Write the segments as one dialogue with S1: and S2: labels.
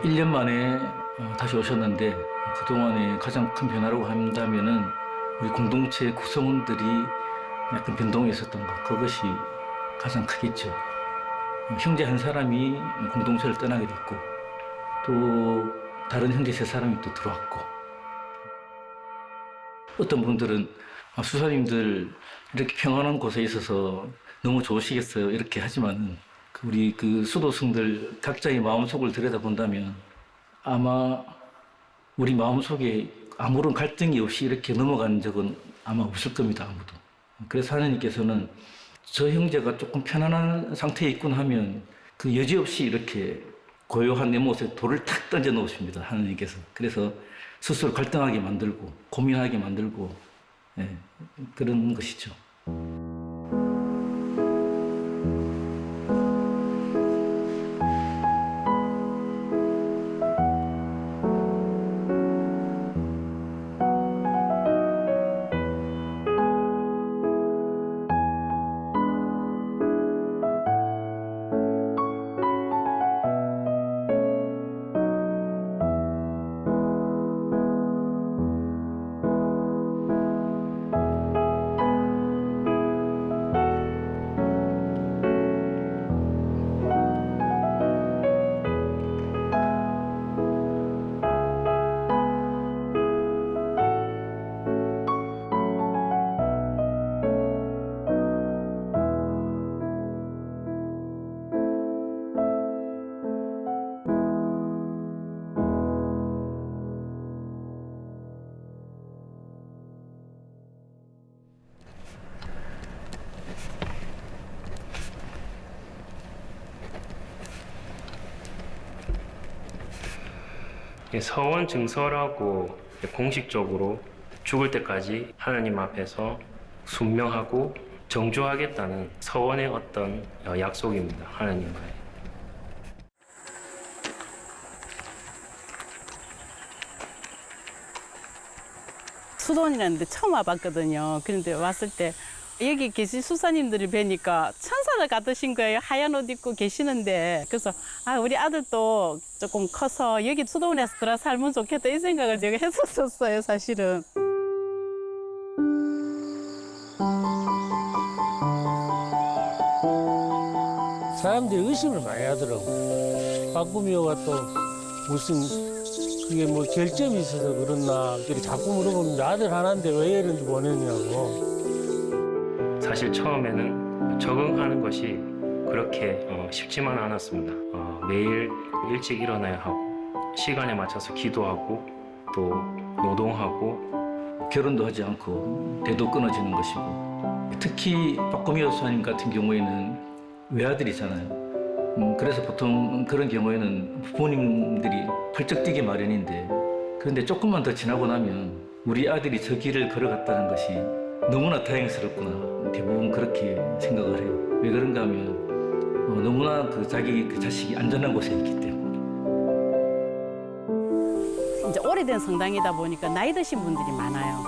S1: 1년 만에 다시 오셨는데 그동안의 가장 큰 변화라고 한다면은 우리 공동체 구성원들이 약간 변동이 있었던 것, 그것이 가장 크겠죠. 형제 한 사람이 공동체를 떠나게 됐고 또 다른 형제 세 사람이 또 들어왔고, 어떤 분들은 수사님들 이렇게 평안한 곳에 있어서 너무 좋으시겠어요 이렇게 하지만, 우리 그 수도승들 각자의 마음속을 들여다본다면 아마 우리 마음속에 아무런 갈등이 없이 이렇게 넘어가는 적은 아마 없을 겁니다, 아무도. 그래서 하느님께서는 저 형제가 조금 편안한 상태에 있군 하면 그 여지없이 이렇게 고요한 내 모습에 돌을 탁 던져 놓으십니다, 하느님께서. 그래서 스스로 갈등하게 만들고 고민하게 만들고, 그런 것이죠.
S2: 서원 증서라고 공식적으로 죽을 때까지 하나님 앞에서 순명하고 정주하겠다는 서원의 어떤 약속입니다, 하나님과의.
S3: 수도원이라는 데 처음 와봤거든요. 그런데 왔을 때 여기 계신 수사님들을 뵈니까 천사를 같으신 거예요. 하얀 옷 입고 계시는데. 그래서 우리 아들도 조금 커서 여기 수도원에서 들어 살면 좋겠다 이 생각을 제가 했었어요, 사실은.
S4: 사람들이 의심을 많이 하더라고. 박구미호가 또 무슨 그게 뭐 결점이 있어서 그렇나 이렇게 자꾸 물어보면 아들 하나인데 왜 이런지 보냈냐고.
S2: 사실 처음에는 적응하는 것이 그렇게 쉽지만 않았습니다. 매일 일찍 일어나야 하고 시간에 맞춰서 기도하고 또 노동하고,
S1: 결혼도 하지 않고 대도 끊어지는 것이고, 특히 박구미 여사님 같은 경우에는 외아들이잖아요. 그래서 보통 그런 경우에는 부모님들이 펄쩍 뛰기 마련인데, 그런데 조금만 더 지나고 나면 우리 아들이 저 길을 걸어갔다는 것이 너무나 다행스럽구나, 대부분 그렇게 생각을 해요. 왜 그런가 하면 너무나 자기 자식이 안전한 곳에 있기 때문에.
S3: 이제 오래된 성당이다 보니까 나이 드신 분들이 많아요.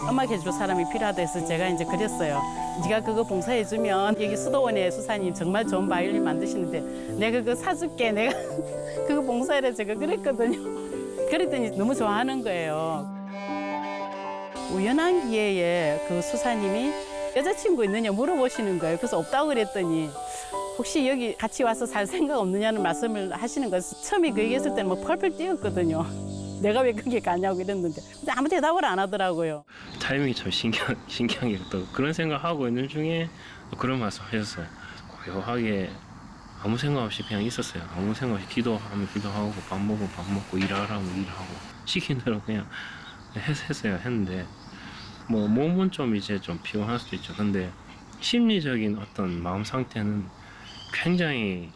S3: 음악 해줄 사람이 필요하다 해서 제가 이제 그랬어요. 네가 그거 봉사해주면 여기 수도원에 수사님 정말 좋은 바이올린 만드시는데 내가 그거 사줄게. 내가 그거 봉사해라 제가 그랬거든요. 그랬더니 너무 좋아하는 거예요. 우연한 기회에 그 수사님이 여자친구 있느냐 물어보시는 거예요. 그래서 없다고 그랬더니 혹시 여기 같이 와서 살 생각 없느냐는 말씀을 하시는 거예요. 처음에 그 얘기했을 때는 뭐 펄펄 뛰었거든요. 내가 왜 거기 가냐고 이랬는데 근데 아무 대답을 안 하더라고요.
S2: 타이밍이 참 신기한 게 또 그런 생각하고 있는 중에 그런 말씀 하셨어요. 고요하게 아무 생각 없이 그냥 있었어요. 아무 생각 없이 기도하면 기도하고 밥 먹고 일하라면 일하고 시킨 대로 그냥 했는데 뭐 몸은 좀 이제 좀 피곤할 수도 있죠. 근데 심리적인 어떤 마음 상태는 굉장히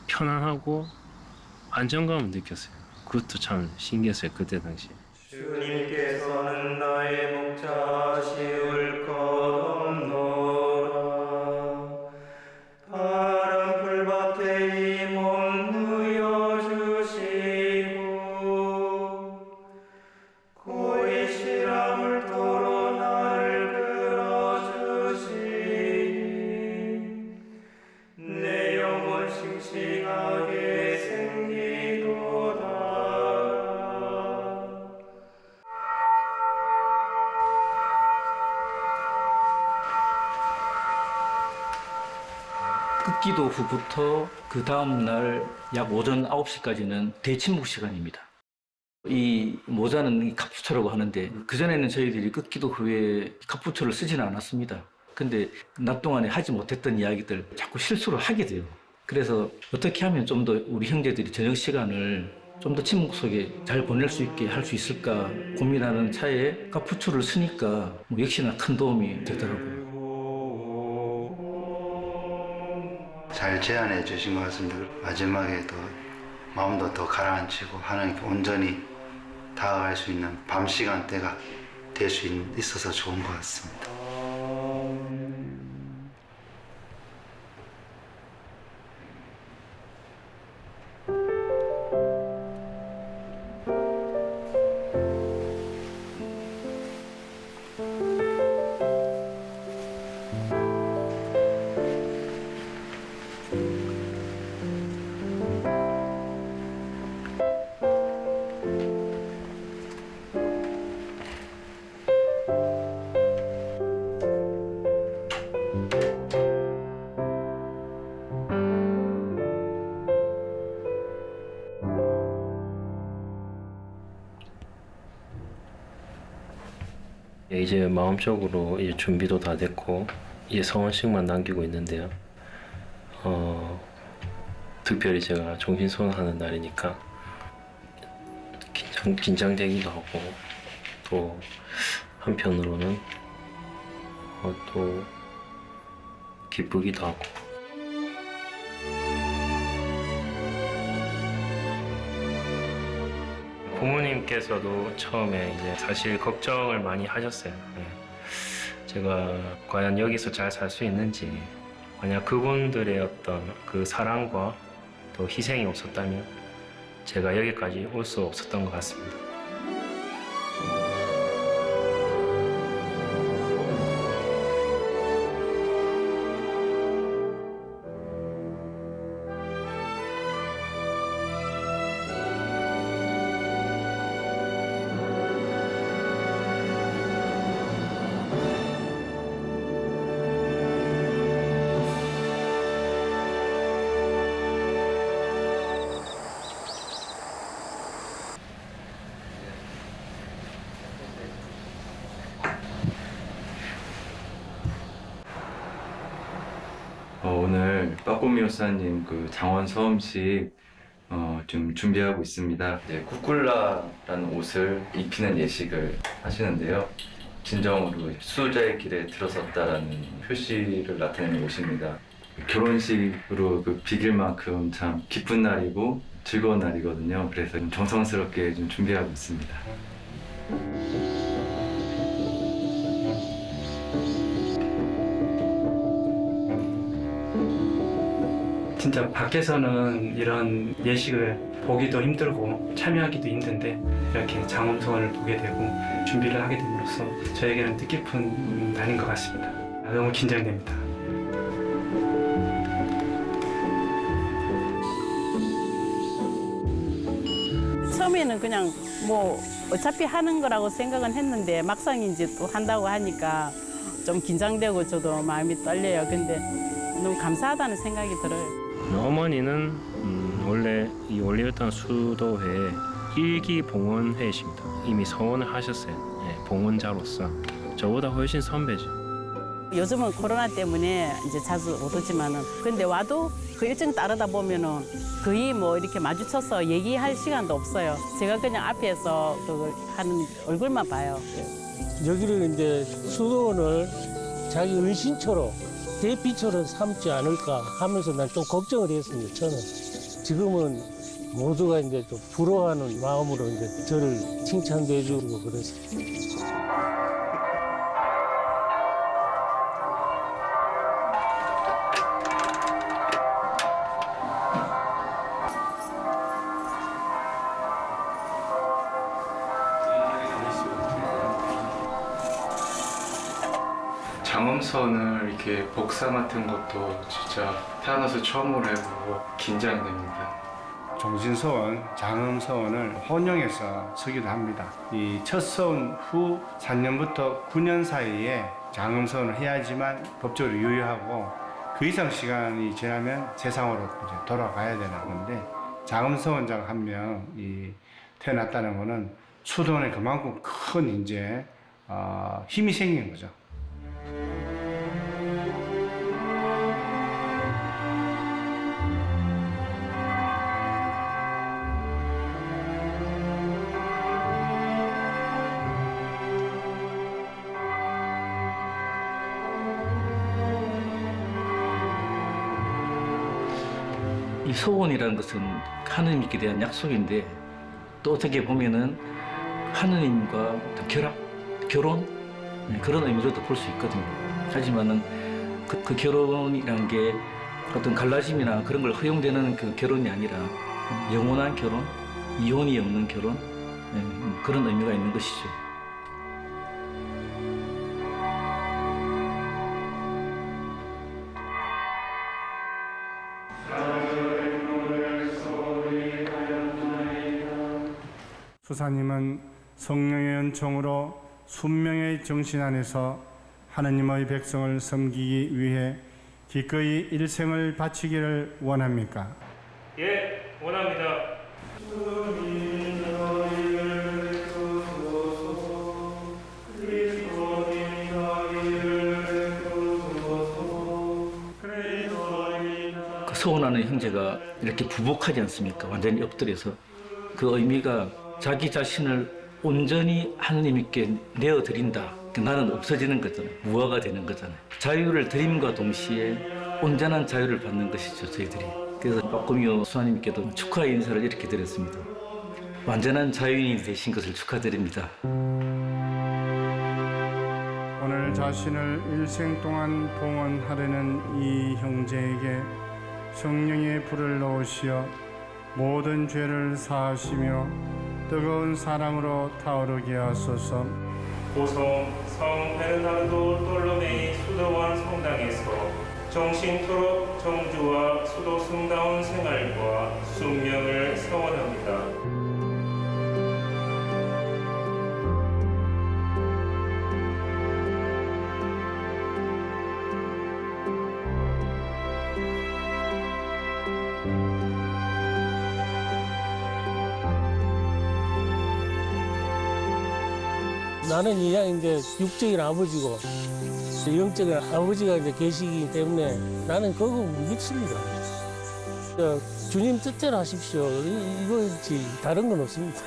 S2: 편안하고 안정감을 느꼈어요. 그것도 참 신기했어요, 그때 당시.
S5: 주님께서는 나의 목자 시울 것 없노라. 파란 풀밭에 이 몸 누여주시고 고이 시람을 토로 나를 끌어주시니 내 영혼 싱싱하게 생기도록
S1: 끝기도 후부터 그 다음 날 약 오전 9시까지는 대침묵 시간입니다. 이 모자는 카푸처라고 하는데 그전에는 저희들이 끝기도 후에 카푸처를 쓰지는 않았습니다. 근데 낮 동안에 하지 못했던 이야기들 자꾸 실수를 하게 돼요. 그래서 어떻게 하면 좀 더 우리 형제들이 저녁 시간을 좀 더 침묵 속에 잘 보낼 수 있게 할 수 있을까 고민하는 차에 카푸처를 쓰니까 뭐 역시나 큰 도움이 되더라고요.
S6: 잘 제안해 주신 것 같습니다. 마지막에도 마음도 더 가라앉히고 하나님께 온전히 다가갈 수 있는 밤 시간대가 될 수 있어서 좋은 것 같습니다.
S2: 이제 마음적으로 이제 준비도 다 됐고 이제 서원식만 남기고 있는데요. 특별히 제가 종신소원하는 날이니까 긴장되기도 하고 또 한편으로는 또 기쁘기도 하고. 부모님께서도 처음에 이제 사실 걱정을 많이 하셨어요. 제가 과연 여기서 잘 살 수 있는지, 만약 그분들의 어떤 그 사랑과 또 희생이 없었다면 제가 여기까지 올 수 없었던 것 같습니다.
S7: 오늘 빠꼬미 요사님 그 장원 서음식 좀 준비하고 있습니다. 이제 쿠쿨라라는 옷을 입히는 예식을 하시는데요. 진정으로 수호자의 길에 들어섰다라는 표시를 나타내는 옷입니다. 결혼식으로 그 비길 만큼 참 기쁜 날이고 즐거운 날이거든요. 그래서 좀 정성스럽게 좀 준비하고 있습니다.
S8: 진짜 밖에서는 이런 예식을 보기도 힘들고 참여하기도 힘든데 이렇게 장엄서원을 보게 되고 준비를 하게 됨으로써 저에게는 뜻깊은 날인 것 같습니다. 너무 긴장됩니다.
S3: 처음에는 그냥 뭐 어차피 하는 거라고 생각은 했는데 막상 이제 또 한다고 하니까 좀 긴장되고 저도 마음이 떨려요. 근데 너무 감사하다는 생각이 들어요.
S2: 어머니는 원래 이 올리브탄 수도회 일기 봉헌회이십니다. 이미 서원을 하셨어요. 봉헌자로서 저보다 훨씬 선배죠.
S3: 요즘은 코로나 때문에 이제 자주 못 오지만은 근데 와도 그 일정 따르다 보면은 거의 뭐 이렇게 마주쳐서 얘기할 시간도 없어요. 제가 그냥 앞에서 그걸 하는 얼굴만 봐요.
S4: 여기를 이제 수도원을 자기 은신처로 대피처럼 삼지 않을까 하면서 난 좀 걱정을 했습니다. 저는 지금은 모두가 이제 좀 부러워하는 마음으로 이제 저를 칭찬도 해주고 그랬어요.
S9: 장엄선을 이렇게 복사 같은 것도 진짜 태어나서 처음으로 해보고 긴장됩니다.
S10: 종신서원, 장엄서원을 혼용해서 쓰기도 합니다. 이 첫 서원 후 3년부터 9년 사이에 장엄서원을 해야지만 법적으로 유효하고 그 이상 시간이 지나면 세상으로 이제 돌아가야 되는 건데 장엄서원장 한 명이 태어났다는 거는 수도원에 그만큼 큰 이제 힘이 생긴 거죠.
S1: 이 소원이라는 것은 하느님께 대한 약속인데 또 어떻게 보면은 하느님과 어떤 결혼 그런 의미로도 볼 수 있거든요. 하지만은 그 결혼이란 게 어떤 갈라짐이나 그런 걸 허용되는 그 결혼이 아니라 영원한 결혼, 이혼이 없는 결혼 그런 의미가 있는 것이죠.
S10: 수사님은 성령의 은총으로 순명의 정신 안에서 하느님의 백성을 섬기기 위해 기꺼이 일생을 바치기를 원합니까?
S9: 예, 원합니다.
S1: 그 소원하는 형제가 이렇게 부복하지 않습니까? 완전히 엎드려서 그 의미가 자기 자신을 온전히 하느님께 내어드린다. 나는 없어지는 거잖아요. 무화가 되는 거잖아요. 자유를 드림과 동시에 온전한 자유를 받는 것이죠, 저희들이. 그래서 박구미호 수사님께도 축하의 인사를 이렇게 드렸습니다. 완전한 자유인이 되신 것을 축하드립니다.
S10: 오늘 자신을 일생 동안 봉헌하려는 이 형제에게 성령의 불을 넣으시어 모든 죄를 사하시며 뜨거운 사랑으로 타오르게 하소서.
S9: 고성 성 베르나르도 돌로메이 수도원 성당에서 정신토록 정주와 수도승다운 생활과 숙명을 서원합니다.
S4: 나는 이제 육적인 아버지고 영적인 아버지가 이제 계시기 때문에 나는 그거 믿습니다. 주님 뜻대로 하십시오. 이거지 다른 건 없습니다.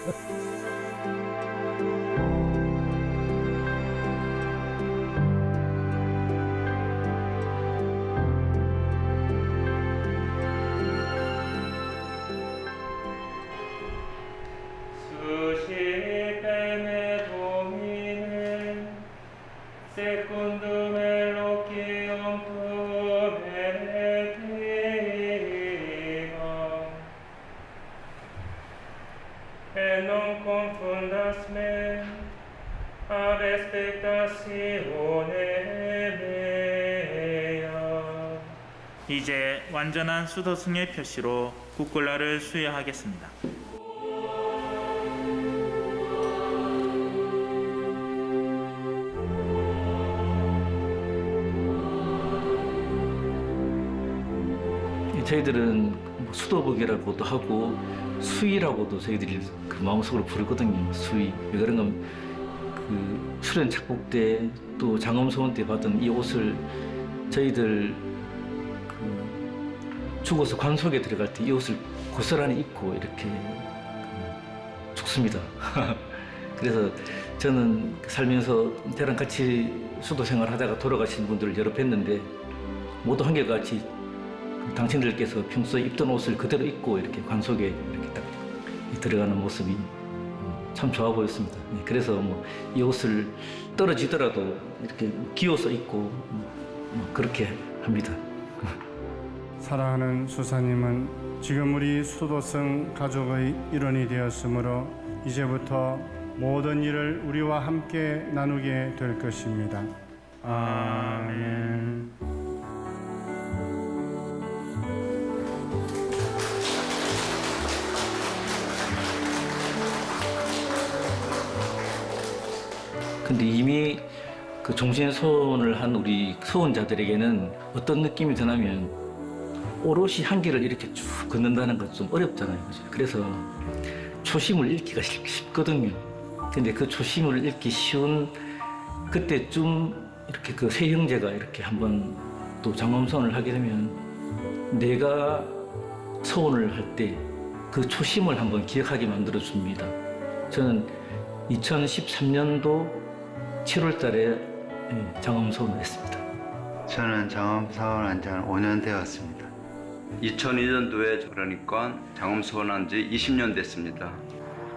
S11: 이제 완전한 수도승의 표시로 국굴라를 수여하겠습니다.
S1: 저희들은 수도복이라고도 하고 수의라고도 저희들이 그 마음속으로 부르거든요. 수의. 왜 그런가 그 수련 착복 때 또 장엄소원 때 받은 이 옷을 저희들 그 죽어서 관속에 들어갈 때 이 옷을 고스란히 입고 이렇게 죽습니다. 그래서 저는 살면서 저랑 같이 수도 생활하다가 돌아가신 분들을 여러 뵀는데 모두 한결같이 당신들께서 평소에 입던 옷을 그대로 입고 이렇게 관속에 이렇게 딱 들어가는 모습이 참 좋아 보였습니다. 그래서 이 옷을 떨어지더라도 이렇게 기어서 입고 그렇게 합니다.
S10: 사랑하는 수사님은 지금 우리 수도성 가족의 일원이 되었으므로 이제부터 모든 일을 우리와 함께 나누게 될 것입니다. 아멘.
S1: 근데 이미 그 종신소원을 한 우리 소원자들에게는 어떤 느낌이 드냐면 오롯이 한 길을 이렇게 쭉 걷는다는 건 좀 어렵잖아요. 그죠? 그래서 초심을 잃기가 쉽거든요. 근데 그 초심을 잃기 쉬운 그때쯤 이렇게 그 세 형제가 이렇게 한번 또 장엄소원을 하게 되면 내가 소원을 할 때 그 초심을 한번 기억하게 만들어 줍니다. 저는 2013년도 7월 달에 장엄소원을 했습니다.
S6: 저는 장엄소원한 지 한 5년 되었습니다.
S12: 2002년도에 그러니까 장엄소원한 지 20년 됐습니다.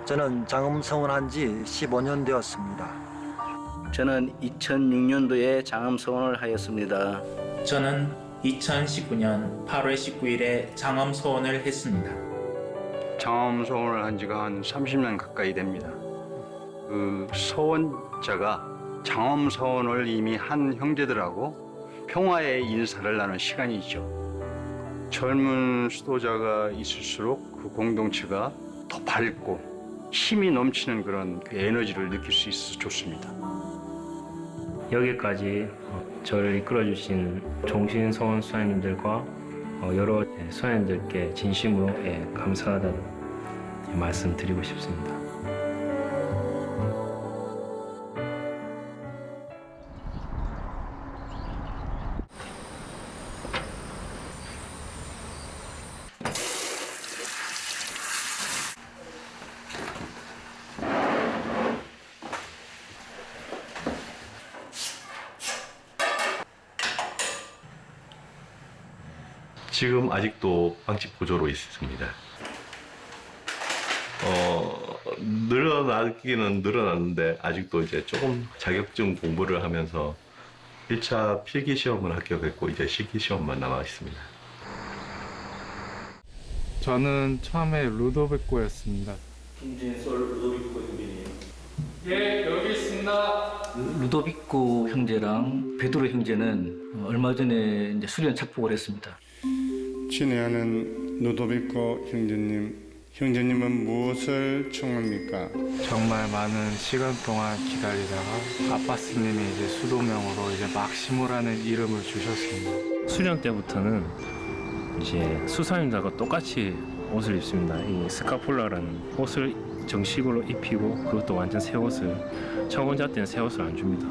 S13: 저는 장엄소원한 지 15년 되었습니다.
S14: 저는 2006년도에 장엄소원을 하였습니다.
S11: 저는 2019년 8월 19일에 장엄소원을 했습니다.
S12: 장엄소원을 한 지가 한 30년 가까이 됩니다. 그 소원자가 장엄소원을 이미 한 형제들하고 평화의 인사를 나눈 시간이죠. 젊은 수도자가 있을수록 그 공동체가 더 밝고 힘이 넘치는 그런 그 에너지를 느낄 수 있어서 좋습니다.
S2: 여기까지 저를 이끌어주신 종신소원 수사님들과 여러 수사님들께 진심으로 감사하다는 말씀 드리고 싶습니다.
S15: 지금 아직도 방치 보조로 있습니다. 늘어나기는 늘어났는데 아직도 이제 조금 자격증 공부를 하면서 1차 필기 시험을 합격했고 이제 실기 시험만 남아 있습니다.
S9: 저는 처음에 루도비코였습니다.
S1: 루도비코 형제님.
S9: 예, 여기 있습니다.
S1: 루도비코 형제랑 베드로 형제는 얼마 전에 이제 수련 착복을 했습니다.
S10: 친애하는 루도비코 형제님은 무엇을 청합니까?
S9: 정말 많은 시간 동안 기다리다가 아빠 스님이 이제 수도명으로 이제 막시모라는 이름을 주셨습니다.
S2: 수련 때부터는 이제 수사님들과 똑같이 옷을 입습니다. 이 스카폴라라는 옷을 정식으로 입히고 그것도 완전 새 옷을 청원자 때는 새 옷을 안 줍니다.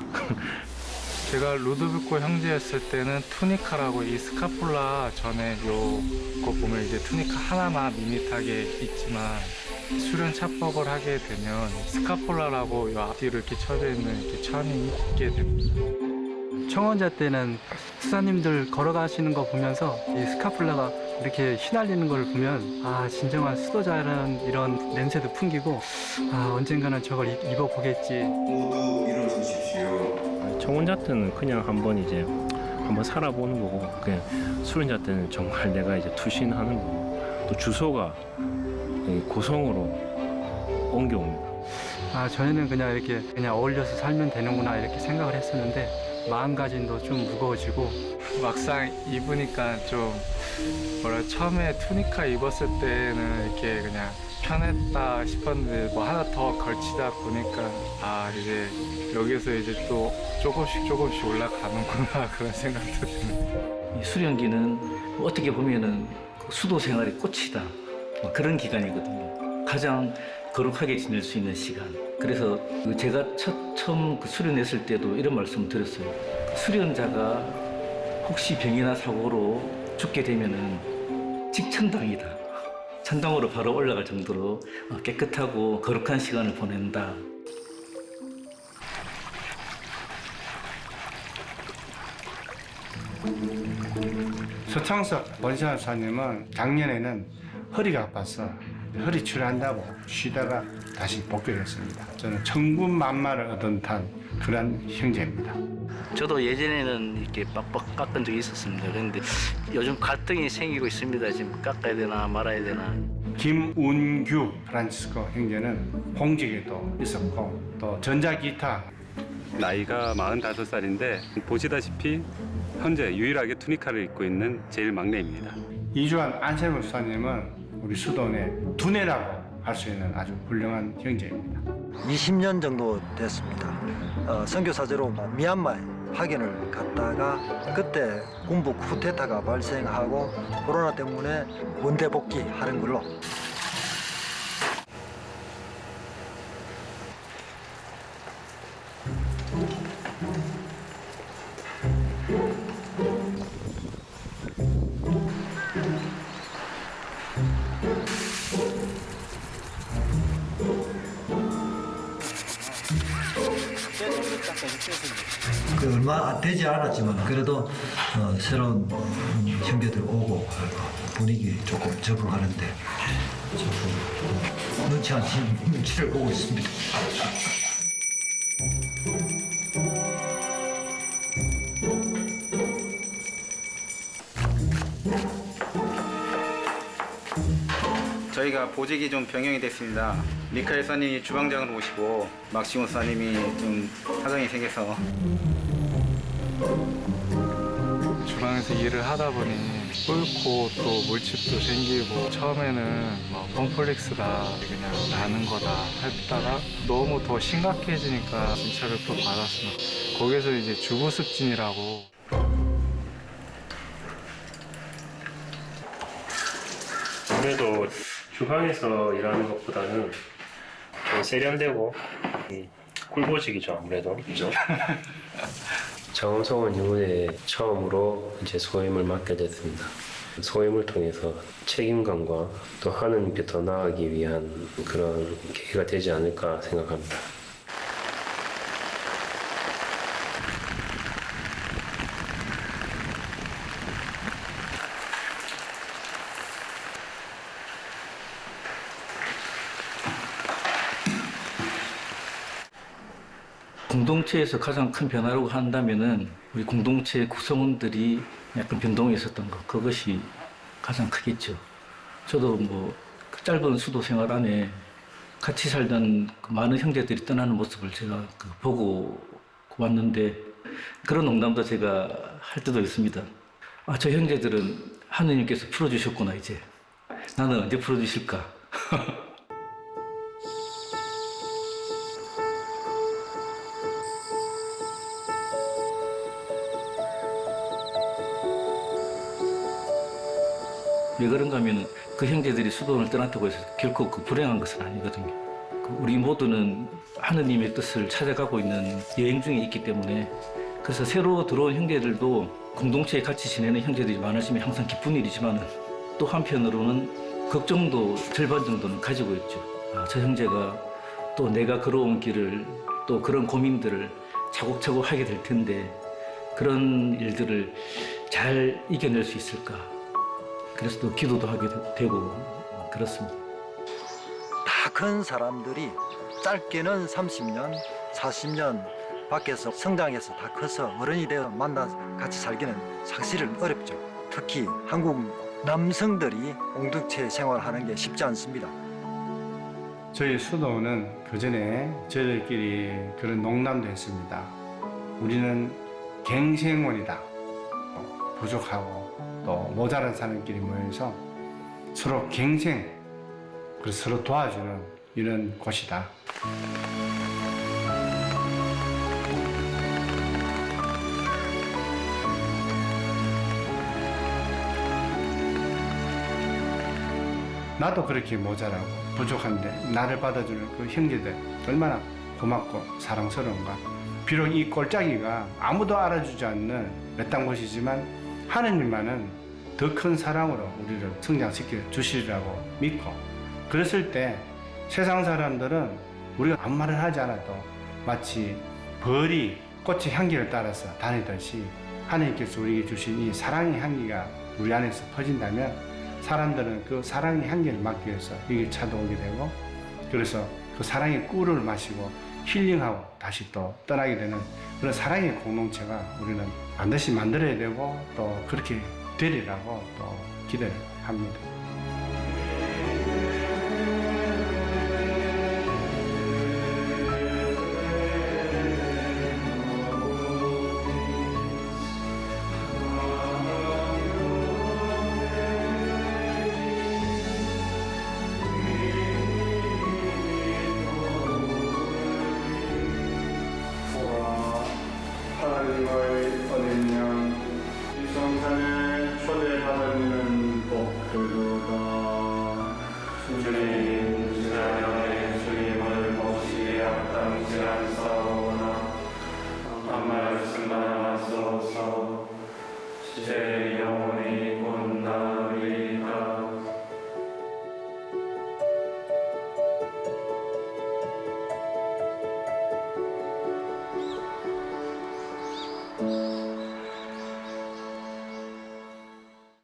S9: 제가 루도비코 형제였을 때는 투니카라고 이 스카폴라 전에 요거 보면 이제 투니카 하나만 밋밋하게 있지만 수련 착복을 하게 되면 스카폴라라고 요 앞뒤로 이렇게 쳐져 있는 이렇게 천이 있게 됩니다.
S8: 청원자 때는 수사님들 걸어가시는 거 보면서 이 스카폴라가 이렇게 휘날리는 걸 보면 아 진정한 수도자라는 이런 냄새도 풍기고 아 언젠가는 저걸 입어보겠지.
S12: 모두 일어서십시오.
S2: 청원자 때는 그냥 한번 살아보는 거고 그냥 수련자 때는 정말 내가 이제 투신하는 거고 또 주소가 고성으로 옮겨옵니다.
S8: 아 저희는 그냥 이렇게 그냥 어울려서 살면 되는구나 이렇게 생각을 했었는데 마음가짐도 좀 무거워지고
S9: 막상 입으니까 좀 처음에 투니카 입었을 때는 이렇게 그냥 편했다 싶었는데 뭐 하나 더 걸치다 보니까 아 이제 여기서 이제 또 조금씩 올라가는구나 그런 생각도 드네요.
S1: 이 수련기는 어떻게 보면은 수도 생활의 꽃이다. 그런 기간이거든요. 가장 거룩하게 지낼 수 있는 시간. 그래서 제가 처음 수련했을 때도 이런 말씀을 드렸어요. 수련자가 혹시 병이나 사고로 죽게 되면은 직천당이다. 천당으로 바로 올라갈 정도로 깨끗하고 거룩한 시간을 보낸다.
S10: 서창석 원사님은 작년에는 허리가 아파서 허리 치료한다고 쉬다가 다시 복귀했습니다. 저는 천군만마를 얻은 듯한 그런 형제입니다.
S14: 저도 예전에는 이렇게 빡빡 깎은 적이 있었습니다. 그런데 요즘 갈등이 생기고 있습니다. 지금 깎아야 되나 말아야 되나.
S10: 김운규 프란치스코 형제는 홍직에도 있었고 또 전자기타
S16: 나이가 45살인데 보시다시피 현재 유일하게 투니카를 입고 있는 제일 막내입니다.
S10: 이주환 안세무 수사님은 우리 수도원의 두뇌라고 할 수 있는 아주 훌륭한 형제입니다.
S13: 20년 정도 됐습니다. 선교사제로 미얀마에 파견을 갔다가 그때 군부 쿠데타가 발생하고 코로나 때문에 원대 복귀하는 걸로.
S17: 얼마 되지 않았지만 그래도 새로운 형제들 오고 분위기 조금 적응하는데 조금 눈치 안 채는 눈치를 보고 있습니다.
S18: 저희가 보직이 좀 변경이 됐습니다. 미카엘 사님이 주방장으로 오시고 막시모 사님이 좀 사정이 생겨서
S9: 주방에서 일을 하다 보니 끓고 또 물집도 생기고 처음에는 뭐 pom플렉스가 그냥 나는 거다 했다가 너무 더 심각해지니까 진찰을 또 받았습니다. 거기서 이제 주부습진이라고
S2: 아무래도 주방에서 일하는 것보다는 좀 세련되고 꿀보직이죠. 아무래도 그죠? 장엄성원 이후에 처음으로 이제 소임을 맡게 됐습니다. 소임을 통해서 책임감과 또 하느님께 더 나아가기 위한 그런 계기가 되지 않을까 생각합니다.
S1: 공동체에서 가장 큰 변화라고 한다면은 우리 공동체 구성원들이 약간 변동이 있었던 것, 그것이 가장 크겠죠. 저도 그 짧은 수도 생활 안에 같이 살던 그 많은 형제들이 떠나는 모습을 제가 보고 왔는데 그런 농담도 제가 할 때도 있습니다. 아, 저 형제들은 하느님께서 풀어주셨구나, 이제. 나는 언제 풀어주실까? 왜 그런가 하면 그 형제들이 수도원을 떠났다고 해서 결코 불행한 것은 아니거든요. 우리 모두는 하느님의 뜻을 찾아가고 있는 여행 중에 있기 때문에 그래서 새로 들어온 형제들도 공동체에 같이 지내는 형제들이 많아지면 항상 기쁜 일이지만 또 한편으로는 걱정도 절반 정도는 가지고 있죠. 아, 저 형제가 또 내가 걸어온 길을 또 그런 고민들을 차곡차곡 하게 될 텐데 그런 일들을 잘 이겨낼 수 있을까. 그래서 또 기도도 하게 되고 그렇습니다.
S13: 다 큰 사람들이 짧게는 30년, 40년 밖에서 성장해서 다 커서 어른이 되어 만나 같이 살기는 사실은 어렵죠. 특히 한국 남성들이 공동체 생활하는 게 쉽지 않습니다.
S10: 저희 수도는 그전에 저희들끼리 그런 농담도 했습니다. 우리는 갱생원이다. 부족하고 또 모자란 사람끼리 모여서 서로 갱생, 그래서 서로 도와주는 이런 곳이다. 나도 그렇게 모자라고 부족한데 나를 받아주는 그 형제들 얼마나 고맙고 사랑스러운가. 비록 이 꼴짜기가 아무도 알아주지 않는 외딴 곳이지만 하느님만은 더 큰 사랑으로 우리를 성장시켜 주시리라고 믿고, 그랬을 때 세상 사람들은 우리가 아무 말을 하지 않아도 마치 벌이 꽃의 향기를 따라서 다니듯이 하느님께서 우리에게 주신 이 사랑의 향기가 우리 안에서 퍼진다면 사람들은 그 사랑의 향기를 맡기 위해서 여기 찾아오게 되고, 그래서 그 사랑의 꿀을 마시고 힐링하고 다시 또 떠나게 되는 그런 사랑의 공동체가 우리는 반드시 만들어야 되고 또 그렇게 되리라고 또 기대를 합니다.